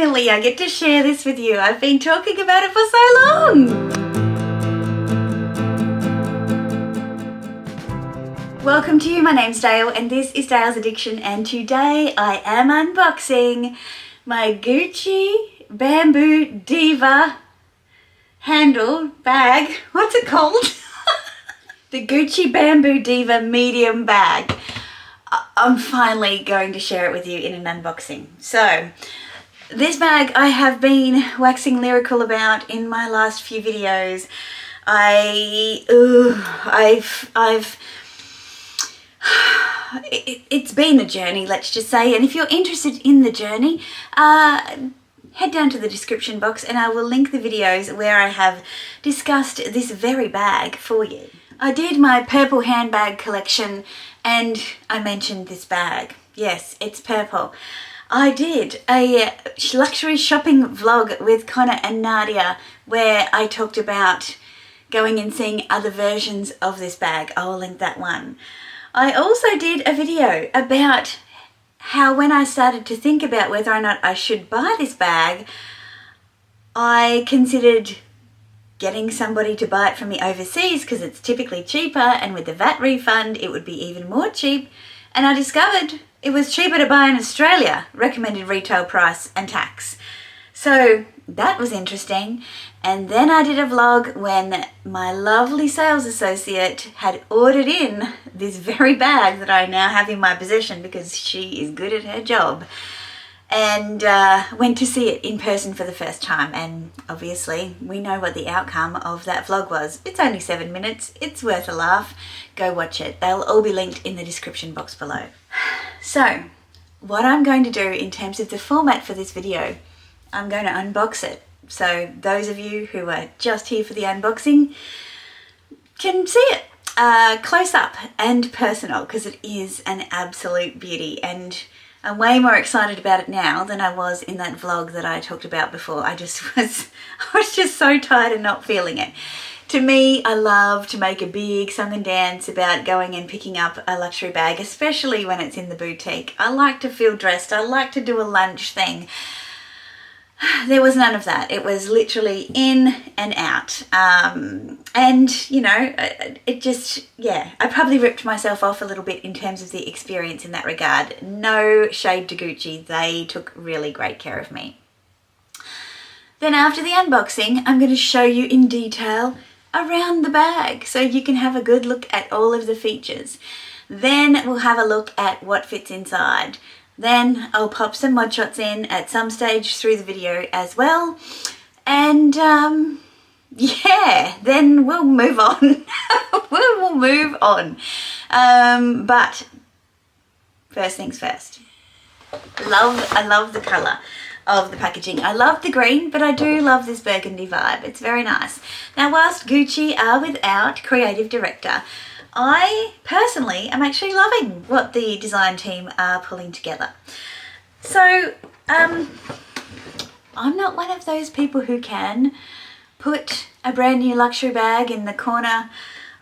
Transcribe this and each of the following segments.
finally I get to share this with you. I've been talking about it for so long. Welcome to you, my name's Dale and this is Dale's Addiction, and today I am unboxing my Gucci Bamboo Diva handle bag. What's it called? The Gucci Bamboo Diva medium bag. I'm finally going to share it with you in an unboxing. So, this bag I have been waxing lyrical about in my last few videos. It's been a journey, let's just say, and if you're interested in the journey, head down to the description box and I will link the videos where I have discussed this very bag for you. I did my purple handbag collection and I mentioned this bag. Yes, it's purple. I did a luxury shopping vlog with Connor and Nadia where I talked about going and seeing other versions of this bag. I will link that one. I also did a video about how when I started to think about whether or not I should buy this bag, I considered getting somebody to buy it from me overseas because it's typically cheaper, and with the VAT refund it would be even more cheap, and I discovered it was cheaper to buy in Australia, recommended retail price and tax. So that was interesting. And then I did a vlog when my lovely sales associate had ordered in this very bag that I now have in my possession because she is good at her job, and went to see it in person for the first time. And obviously we know what the outcome of that vlog was. It's only 7 minutes. It's worth a laugh. Go watch it. They'll all be linked in the description box below. So what I'm going to do in terms of the format for this video, I'm going to unbox it. So those of you who are just here for the unboxing can see it close up and personal, because it is an absolute beauty, and I'm way more excited about it now than I was in that vlog that I talked about before. I was just so tired of not feeling it. To me, I love to make a big song and dance about going and picking up a luxury bag, especially when it's in the boutique. I like to feel dressed. I like to do a lunch thing. There was none of that. It was literally in and out. And, you know, it just, yeah, I probably ripped myself off a little bit in terms of the experience in that regard. No shade to Gucci. They took really great care of me. Then after the unboxing, I'm going to show you in detail around the bag so you can have a good look at all of the features. Then we'll have a look at what fits inside. Then I'll pop some mod shots in at some stage through the video as well. And yeah, then we'll move on. we'll move on. But first things first. I love the colour of the packaging. I love the green, but I do love this burgundy vibe. It's very nice. Now, whilst Gucci are without creative director, I personally am actually loving what the design team are pulling together. So I'm not one of those people who can put a brand new luxury bag in the corner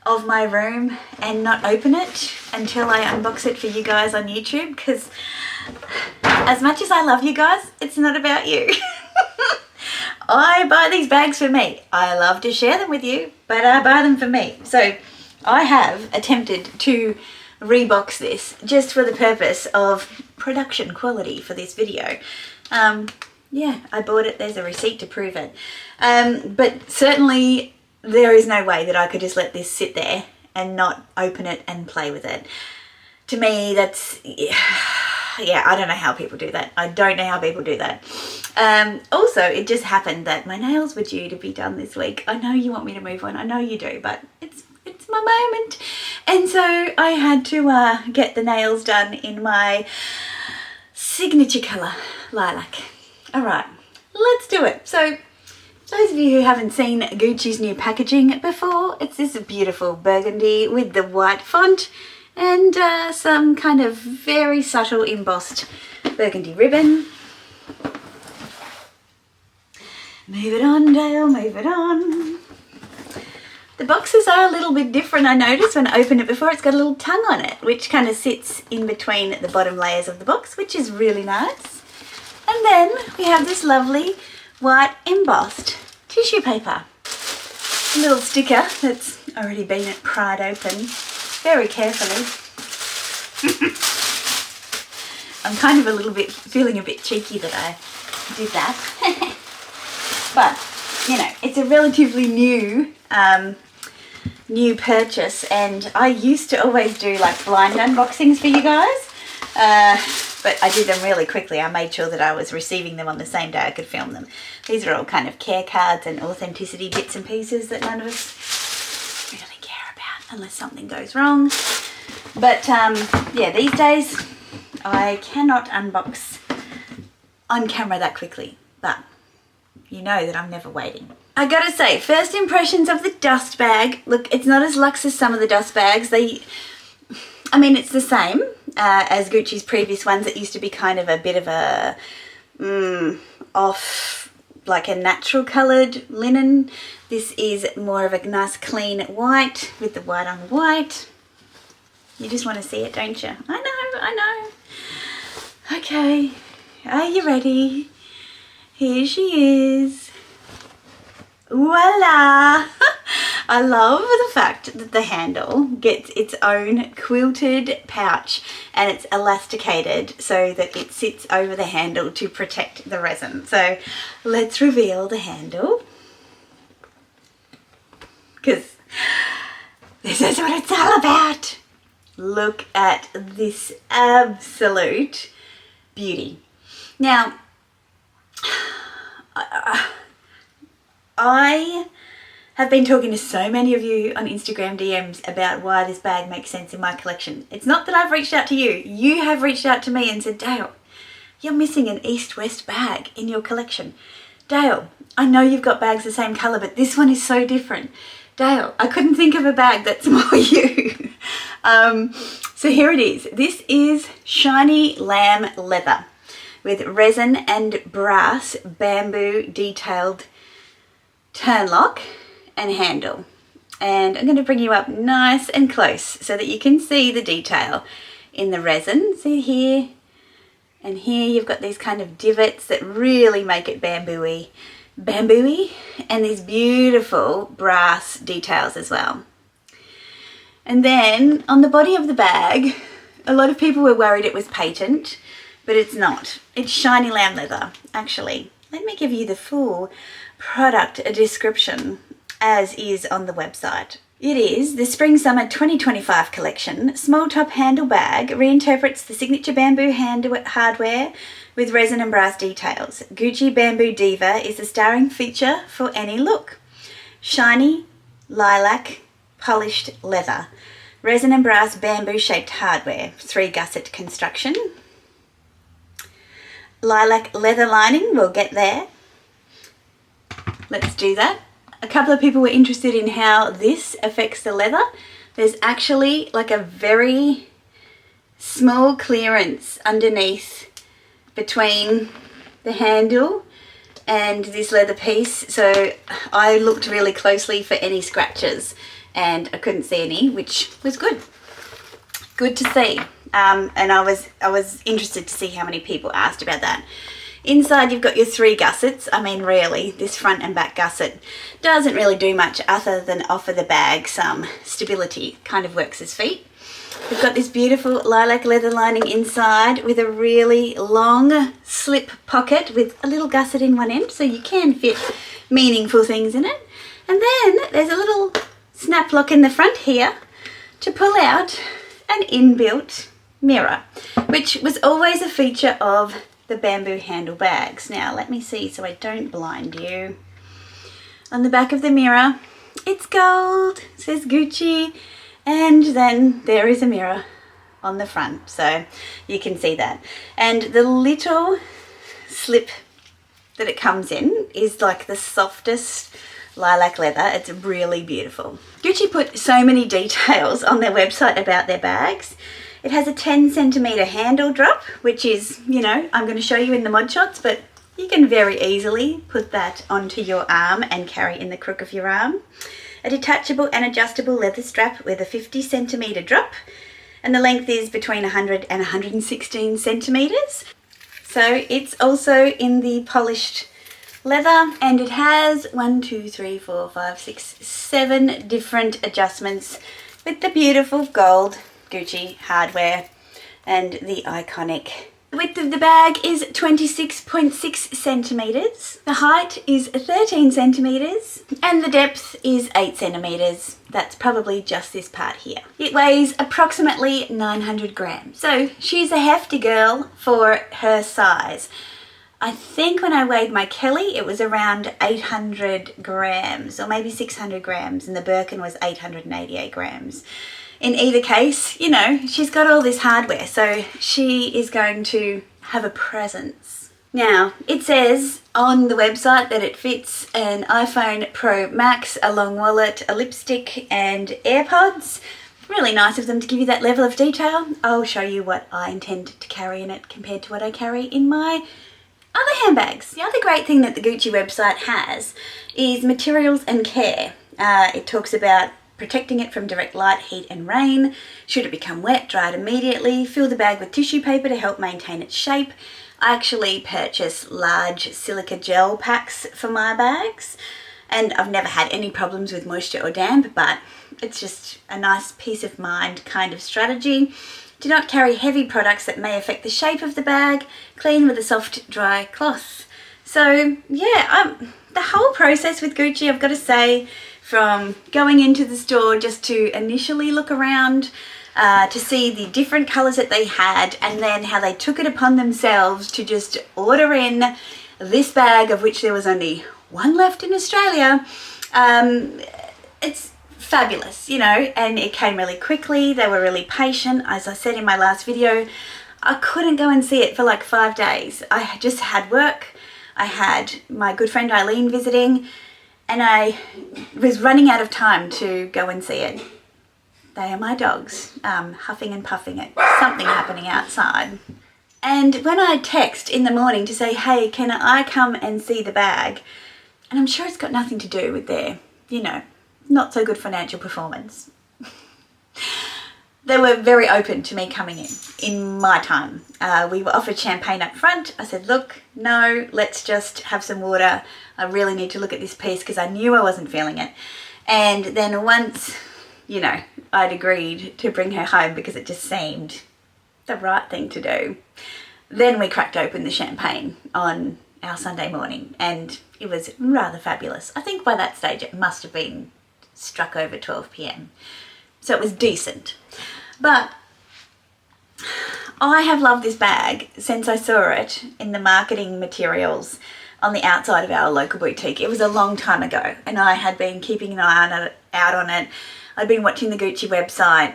of my room and not open it until I unbox it for you guys on YouTube, because as much as I love you guys, it's not about you. I buy these bags for me. I love to share them with you, but I buy them for me. So I have attempted to rebox this just for the purpose of production quality for this video. Yeah, I bought it. There's a receipt to prove it. But certainly there is no way that I could just let this sit there and not open it and play with it. To me, that's, yeah, I don't know how people do that. I don't know how people do that. Also, it just happened that my nails were due to be done this week. I know you want me to move on. I know you do, but it's my moment. And so I had to get the nails done in my signature colour, lilac. All right, let's do it. So those of you who haven't seen Gucci's new packaging before, it's this beautiful burgundy with the white font and some kind of very subtle embossed burgundy ribbon. Move it on, Dale, move it on. The boxes are a little bit different. I noticed when I opened it before, it's got a little tongue on it, which kind of sits in between the bottom layers of the box, which is really nice. And then we have this lovely white embossed tissue paper. A little sticker that's already been pried open very carefully. I'm kind of feeling a bit cheeky that I did that. But, you know, it's a relatively new purchase, and I used to always do like blind unboxings for you guys. But I did them really quickly. I made sure that I was receiving them on the same day I could film them. These are all kind of care cards and authenticity bits and pieces that none of us really care about unless something goes wrong. But yeah, these days I cannot unbox on camera that quickly, but you know that I'm never waiting. I gotta say, first impressions of the dust bag. Look, it's not as luxe as some of the dust bags. I mean, it's the same as Gucci's previous ones. It used to be kind of a bit of a off, like a natural coloured linen. This is more of a nice clean white with the white on white. You just want to see it, don't you? I know. Okay, are you ready? Here she is. Voila! I love the fact that the handle gets its own quilted pouch and it's elasticated so that it sits over the handle to protect the resin. So let's reveal the handle, because this is what it's all about. Look at this absolute beauty. Now, I have been talking to so many of you on Instagram DMs about why this bag makes sense in my collection. It's not that I've reached out to you. You have reached out to me and said, Dale, you're missing an east-west bag in your collection. Dale, I know you've got bags the same colour, but this one is so different. Dale, I couldn't think of a bag that's more you. So here it is. This is shiny lamb leather with resin and brass bamboo detailed turn lock and handle. And I'm going to bring you up nice and close so that you can see the detail in the resin. See here and here you've got these kind of divots that really make it bamboo-y, and these beautiful brass details as well. And then on the body of the bag, a lot of people were worried it was patent, but it's not. It's shiny lamb leather. Actually, let me give you the full product description as is on the website. It is the Spring-Summer 2025 collection. Small top handle bag reinterprets the signature bamboo hardware with resin and brass details. Gucci Bamboo Diva is the starring feature for any look. Shiny, lilac, polished leather. Resin and brass bamboo shaped hardware. 3 gusset construction. Lilac leather lining, we'll get there. Let's do that. A couple of people were interested in how this affects the leather. There's actually like a very small clearance underneath between the handle and this leather piece. So I looked really closely for any scratches and I couldn't see any, which was good. Good to see. And I was interested to see how many people asked about that. Inside you've got your 3 gussets. I mean, really, this front and back gusset doesn't really do much other than offer the bag some stability. Kind of works as feet. We've got this beautiful lilac leather lining inside with a really long slip pocket with a little gusset in one end, so you can fit meaningful things in it. And then there's a little snap lock in the front here to pull out an inbuilt mirror, which was always a feature of the bamboo handle bags. Now let me see so I don't blind you. On the back of the mirror, it's gold, it says Gucci, and then there is a mirror on the front, so you can see that. And the little slip that it comes in is like the softest lilac leather. It's really beautiful. Gucci put so many details on their website about their bags. It has a 10 centimetre handle drop, which is, you know, I'm going to show you in the mod shots, but you can very easily put that onto your arm and carry in the crook of your arm. A detachable and adjustable leather strap with a 50 centimetre drop, and the length is between 100 and 116 centimetres. So it's also in the polished leather, and it has 1, 2, 3, 4, 5, 6, 7 different adjustments with the beautiful gold Gucci hardware and the iconic. The width of the bag is 26.6 centimeters. The height is 13 centimeters and the depth is 8 centimeters. That's probably just this part here. It weighs approximately 900 grams. So she's a hefty girl for her size. I think when I weighed my Kelly, it was around 800 grams or maybe 600 grams, and the Birkin was 888 grams. In either case, you know, she's got all this hardware, so she is going to have a presence. Now, it says on the website that it fits an iPhone Pro Max, a long wallet, a lipstick and AirPods. Really nice of them to give you that level of detail. I'll show you what I intend to carry in it compared to what I carry in my other handbags. The other great thing that the Gucci website has is materials and care. It talks about protecting it from direct light, heat and rain. Should it become wet, dry it immediately. Fill the bag with tissue paper to help maintain its shape. I actually purchase large silica gel packs for my bags, and I've never had any problems with moisture or damp, but it's just a nice peace of mind kind of strategy. Do not carry heavy products that may affect the shape of the bag. Clean with a soft, dry cloth. So yeah, the whole process with Gucci, I've got to say, from going into the store just to initially look around, to see the different colours that they had, and then how they took it upon themselves to just order in this bag, of which there was only one left in Australia. It's fabulous, you know, and it came really quickly. They were really patient. As I said in my last video, I couldn't go and see it for like 5 days. I just had work. I had my good friend Eileen visiting, and I was running out of time to go and see it. They are my dogs, huffing and puffing at something happening outside. And when I text in the morning to say, hey, can I come and see the bag? And I'm sure it's got nothing to do with their, you know, not so good financial performance. They were very open to me coming in my time. We were offered champagne up front. I said, look, no, let's just have some water. I really need to look at this piece, because I knew I wasn't feeling it. And then once, you know, I'd agreed to bring her home because it just seemed the right thing to do, then we cracked open the champagne on our Sunday morning, and it was rather fabulous. I think by that stage it must have been struck over 12 p.m. So it was decent. But I have loved this bag since I saw it in the marketing materials on the outside of our local boutique. It was a long time ago, and I had been keeping an eye out on it. I'd been watching the Gucci website.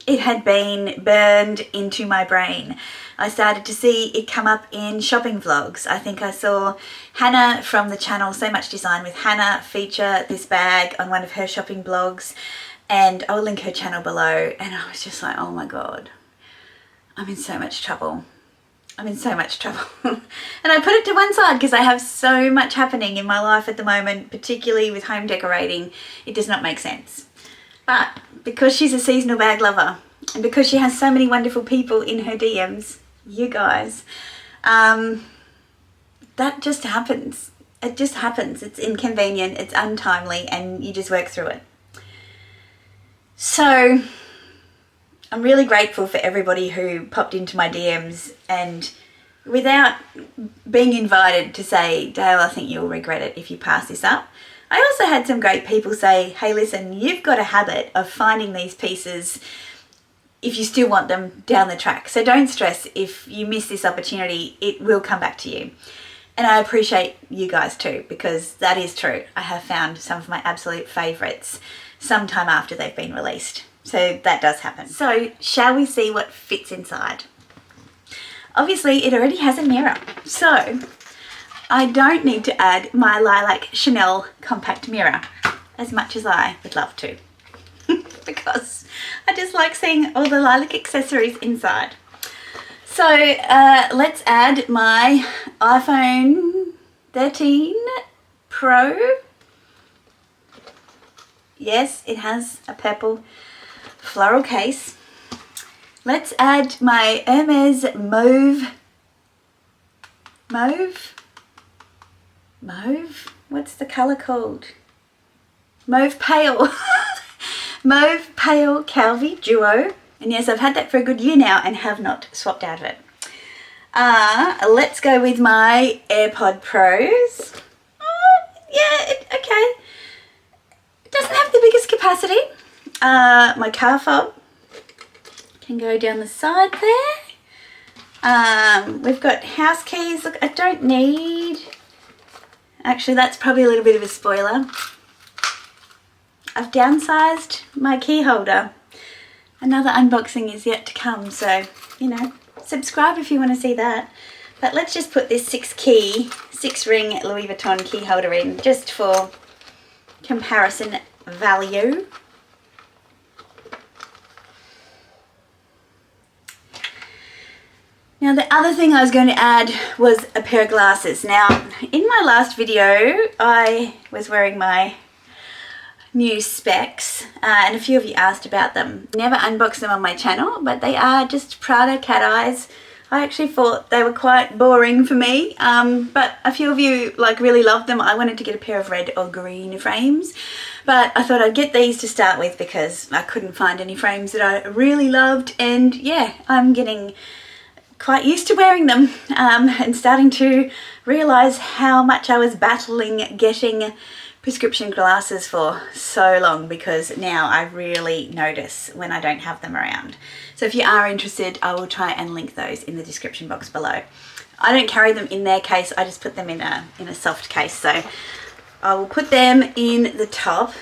It had been burned into my brain. I started to see it come up in shopping vlogs. I think I saw Hannah from the channel So Much Design with Hannah feature this bag on one of her shopping blogs, and I'll link her channel below. And I was just like, oh my God, I'm in so much trouble. I'm in so much trouble. And I put it to one side because I have so much happening in my life at the moment, particularly with home decorating. It does not make sense. But because she's a seasonal bag lover, and because she has so many wonderful people in her DMs, you guys, that just happens. It just happens. It's inconvenient, it's untimely, and you just work through it. So I'm really grateful for everybody who popped into my DMs, and without being invited to say, Dale, I think you'll regret it if you pass this up. I also had some great people say, hey, listen, you've got a habit of finding these pieces if you still want them down the track. So don't stress if you miss this opportunity, it will come back to you. And I appreciate you guys too, because that is true. I have found some of my absolute favourites sometime after they've been released. So that does happen. So shall we see what fits inside? Obviously it already has a mirror, so I don't need to add my lilac Chanel compact mirror, as much as I would love to, because I just like seeing all the lilac accessories inside. So let's add my iPhone 13 Pro. Yes, it has a purple floral case. Let's add my Hermes Mauve Mauve? What's the colour called? Mauve Pale. Mauve Pale Calvi Duo. And yes, I've had that for a good year now and have not swapped out of it. Let's go with my AirPod Pros. Okay. It doesn't have the biggest capacity. My car fob can go down the side there. We've got house keys. Look, I don't need... Actually, that's probably a little bit of a spoiler. I've downsized my key holder. Another unboxing is yet to come, so, you know, subscribe if you want to see that. But let's just put this 6-ring Louis Vuitton key holder in, just for comparison value. Now the other thing I was going to add was a pair of glasses. Now in my last video I was wearing my new specs and a few of you asked about them. Never unboxed them on my channel, but they are just Prada cat eyes. I actually thought they were quite boring for me, but a few of you really loved them. I wanted to get a pair of red or green frames, but I thought I'd get these to start with because I couldn't find any frames that I really loved, and yeah, I'm getting quite used to wearing them and starting to realise how much I was battling getting prescription glasses for so long, because now I really notice when I don't have them around. So if you are interested, I will try and link those in the description box below. I don't carry them in their case, I just put them in a soft case, so I will put them in the top.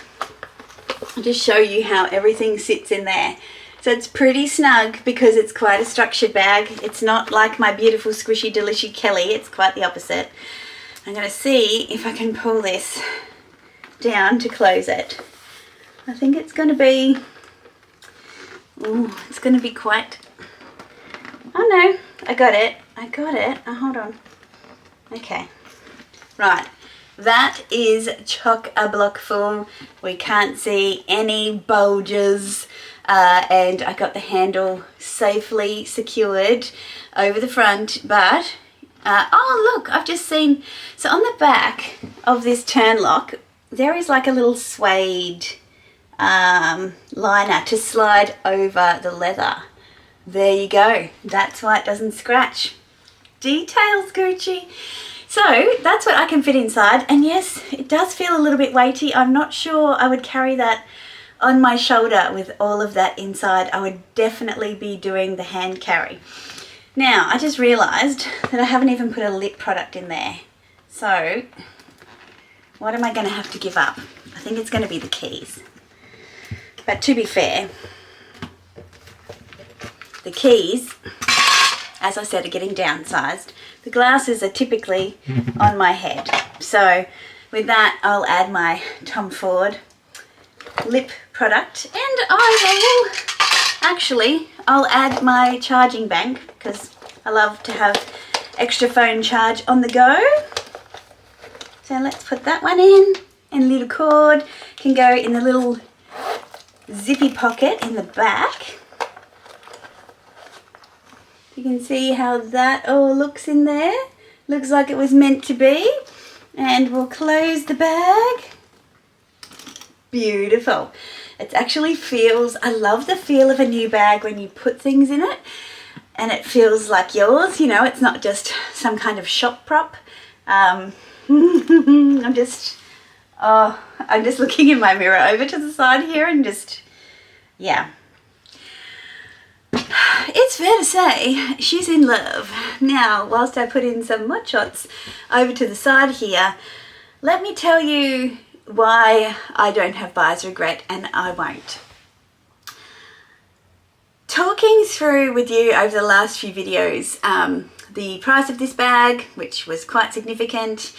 I'll just show you how everything sits in there. So it's pretty snug because it's quite a structured bag. It's not like my beautiful squishy delishy Kelly, it's quite the opposite. I'm going to see if I can pull this down to close it. I think it's going to be, it's going to be quite, oh no, I got it, oh, hold on, okay, right, that is chock-a-block full. We can't see any bulges, and I got the handle safely secured over the front, but oh look, I've just seen, so on the back of this turn lock there is like a little suede liner to slide over the leather. There you go, that's why it doesn't scratch. Details, Gucci. So that's what I can fit inside, and yes, it does feel a little bit weighty. I'm not sure I would carry that on my shoulder with all of that inside. I would definitely be doing the hand carry. Now I just realized that I haven't even put a lip product in there, so what am I going to have to give up? I think it's going to be the keys. But to be fair, the keys, as I said, are getting downsized. The glasses are typically on my head. So with that, I'll add my Tom Ford lip product, and I'll add my charging bank because I love to have extra phone charge on the go. So let's put that one in, and a little cord can go in the little zippy pocket in the back. You can see how that all looks in there. Looks like it was meant to be. And we'll close the bag. Beautiful. It actually feels, I love the feel of a new bag when you put things in it and it feels like yours, you know, it's not just some kind of shop prop. I'm just looking in my mirror over to the side here and just, yeah. It's fair to say she's in love. Now, whilst I put in some mud shots over to the side here, let me tell you why I don't have buyer's regret, and I won't. Talking through with you over the last few videos, the price of this bag, which was quite significant,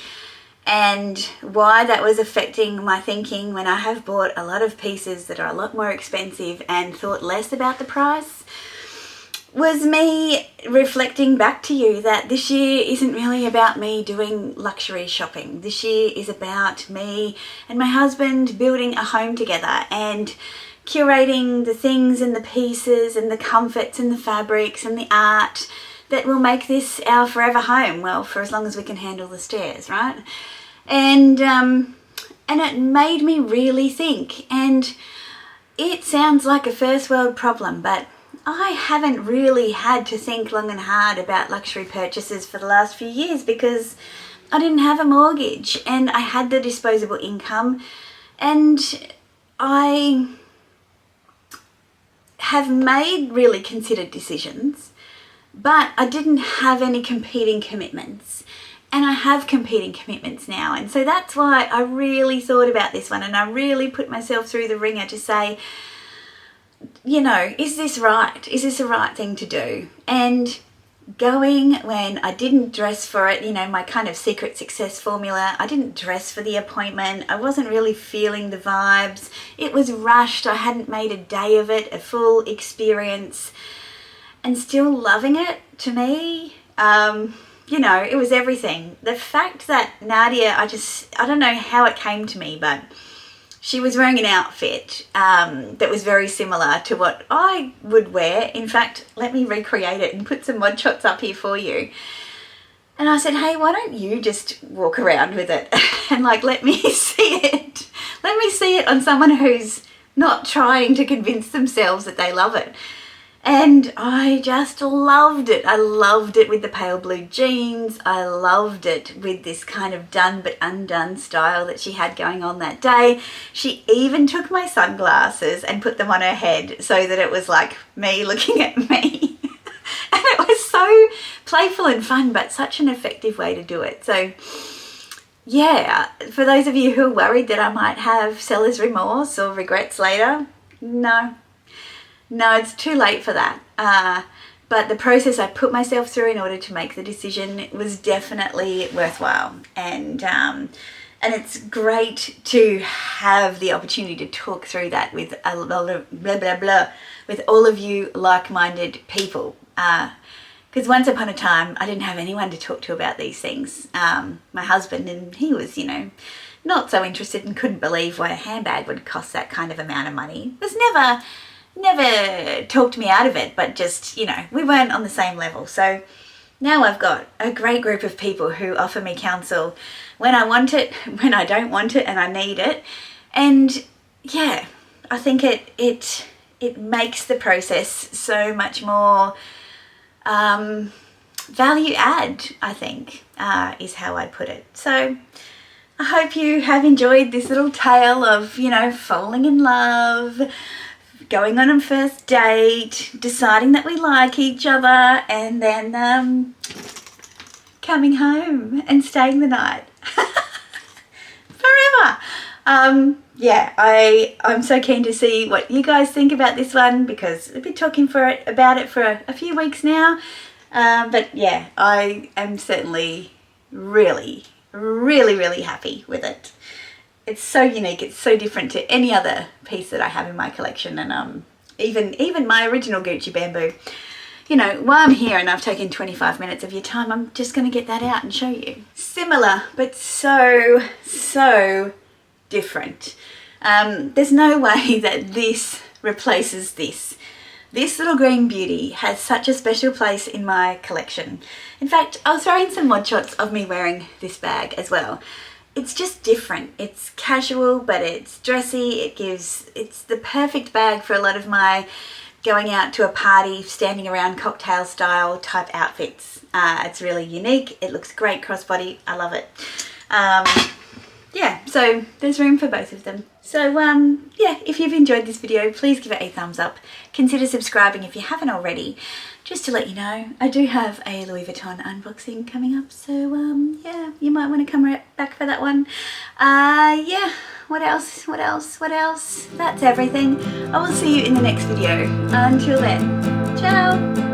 and why that was affecting my thinking when I have bought a lot of pieces that are a lot more expensive and thought less about the price, was me reflecting back to you that this year isn't really about me doing luxury shopping. This year is about me and my husband building a home together and curating the things and the pieces and the comforts and the fabrics and the art that will make this our forever home, well, for as long as we can handle the stairs, right? And it made me really think, and it sounds like a first world problem, but I haven't really had to think long and hard about luxury purchases for the last few years because I didn't have a mortgage and I had the disposable income, and I have made really considered decisions, but I didn't have any competing commitments. And I have competing commitments now. And so that's why I really thought about this one, and I really put myself through the ringer to say, you know, is this right? Is this the right thing to do? And going when I didn't dress for it, you know, my kind of secret success formula, I didn't dress for the appointment. I wasn't really feeling the vibes. It was rushed. I hadn't made a day of it, a full experience, and still loving it. To me, you know, it was everything. The fact that Nadia, I don't know how it came to me, but she was wearing an outfit that was very similar to what I would wear. In fact, let me recreate it and put some mod shots up here for you. And I said, hey, why don't you just walk around with it and like, let me see it. Let me see it on someone who's not trying to convince themselves that they love it. And I just loved it. I loved it with the pale blue jeans. I loved it with this kind of done but undone style that she had going on that day. She even took my sunglasses and put them on her head so that it was like me looking at me. And it was so playful and fun, but such an effective way to do it. So yeah, for those of you who are worried that I might have seller's remorse or regrets later, no, it's too late for that. But the process I put myself through in order to make the decision was definitely worthwhile. And it's great to have the opportunity to talk through that with a lot of blah, blah, blah, with all of you like-minded people. Because once upon a time, I didn't have anyone to talk to about these things. My husband, and he was, you know, not so interested and couldn't believe why a handbag would cost that kind of amount of money. It was never talked me out of it, but just, you know, we weren't on the same level. So now I've got a great group of people who offer me counsel when I want it, when I don't want it, and I need it. And yeah, I think it makes the process so much more value add, I think, is how I put it. So I hope you have enjoyed this little tale of, you know, falling in love, going on a first date, deciding that we like each other, and then coming home and staying the night forever. Yeah, I'm so keen to see what you guys think about this one, because I've been talking about it for a few weeks now. But yeah, I am certainly really, really, really happy with it. It's so unique. It's so different to any other piece that I have in my collection. And even my original Gucci bamboo. You know, while I'm here and I've taken 25 minutes of your time, I'm just going to get that out and show you. Similar, but so different. There's no way that this replaces this. This little green beauty has such a special place in my collection. In fact, I'll throw in some mod shots of me wearing this bag as well. It's just different. It's casual, but it's dressy. It's the perfect bag for a lot of my going out to a party, standing around cocktail style type outfits. It's really unique. It looks great crossbody. I love it. Yeah, so there's room for both of them. So yeah, if you've enjoyed this video, please give it a thumbs up. Consider subscribing if you haven't already. Just to let you know, I do have a Louis Vuitton unboxing coming up, so yeah, you might want to come right back for that one. Yeah, what else? That's everything. I will see you in the next video. Until then, ciao!